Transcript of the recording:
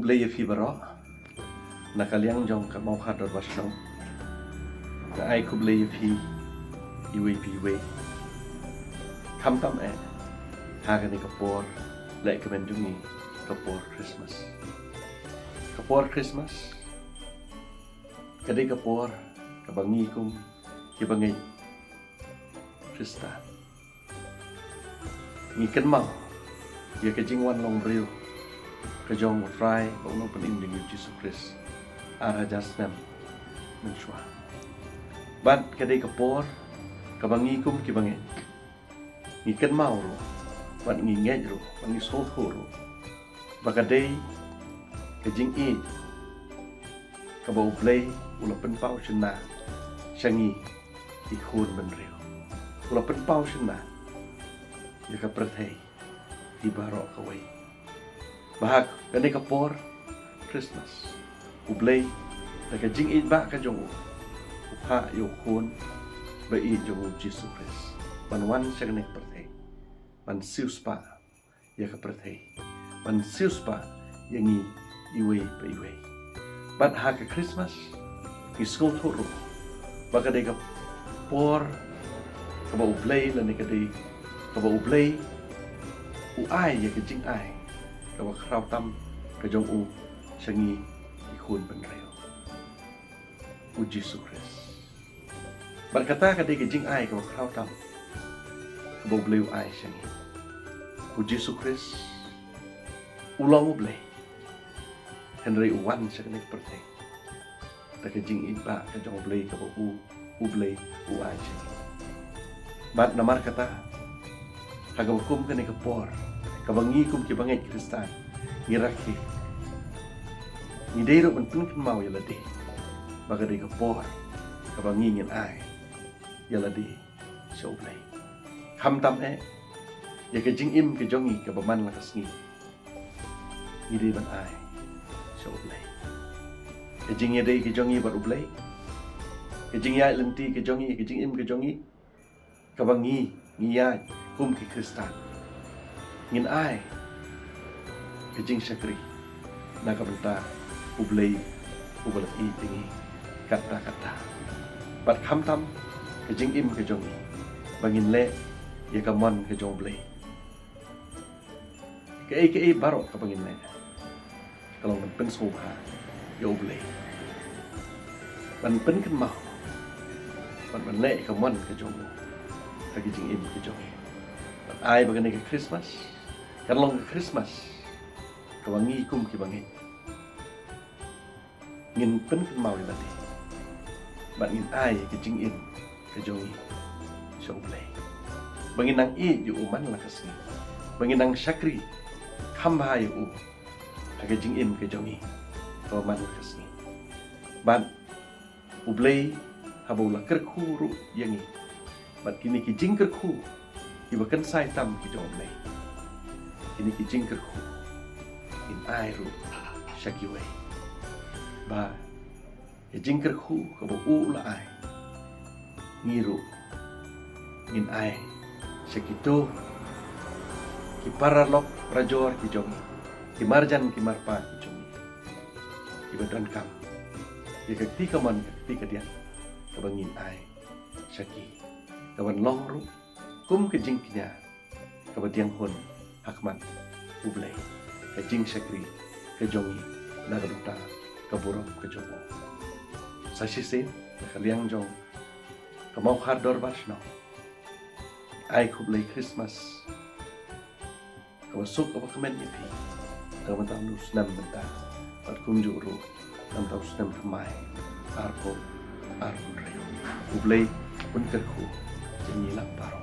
kublai fi baro na kaliang jong ka mau khador basno na ai kublai fi iwe pi we kam tam haga ni kapor lai kemen jungi kapor Christmas kadai kapor kabangi kum kibangai Krista ngiken mau ya kejingwan long riu kejong utrai bang penin dengan Yesus Kristus arah jasnam menshua bat kadai kapor kabangi kum kibangai ngiken mau ro bat ngingej ro bangi soho ro bakadai kejing i kabau play ula penpau shena shangi ikhun menriu ula penpau shena ya ka prathei di barok kawai bahak kadai kapor Christmas ublay la ka jing i ba ka jong ukha yo khun ba i jong Jesus Christ banwan shagnek prathei ban sius pa ya ka prathei ban sius pa yangi iwe pa iwe bat ha ka Christmas iskol thoro ba kadai kapor ka ba ublay la ni kadai ka ba ublay u ai ya ka jing ai ka ba khrau tam ka jong u shangi ikhun penreo u Jesus Christ berkata ka ka jing ai ka ba khrau tam ka ba ublay u ai shangi u Jesus Christ ulang ublay Henry uwan shangi pertei ta ka jing iba ka jong ublay ka ba ublay u ai shangi bat namar kata kagawakum ka ni kapor kabangikum ki bangai Kristan ngiraki ngidero penting mau ya ladi baga di kapor kabangingin ai ya ladi shoblay kham tam ya ke jing im ke jongi ke baman la kasngi ngide ban ai shoblay ke jing ya dei ke jongi bar ublay ke jing ya lenti ke jongi ke jing im ke jongi kabangi ngiya kum ki Kristan ngin ai kejing syakri na kabenta ublay ubalat i tingi kata-kata bat kham tam kejing im kejongi bangin le ya kamon kejong blay ke barok ka bangin le kalau man pen soha ya ublay man pen kan mau man le kamon kejong kejing im kejongi ai bagani ke Christmas karlong ke Christmas kawangi kum ki bangi ngin pen kan mau ibadi bat ngin ai ke jing in ke jongi shoblay bangin nang i yu uman la kasni bangin nang syakri khamba yu u ke jing in ke jongi kawan la kasni bat ublay habula kerku ru yangi bat kini ki jing kerku ibakan sai tam ki jong nei kini ki jing kerku in ai ru shakiwe ba e jing kerku ka bo u la ai ngiru in ai shakito ki paralok rajor ki jong ki marjan ki marpa ki jong ibadan kam ye ka ti kaman ti ka dia ka bangin ai shaki kawan long ru kum ke jing kinya kabadiang hon hakman ublay ke jing syakri ke jongi nagaduta kaburong ke jongo sasisin kaliang jong kamau khardor basno ai kublay Christmas kawasuk apa kemen ipi kawan tahu senam benta pat kunjuru nam tahu senam kemai arko rio ublay pun kerku jenyi lapar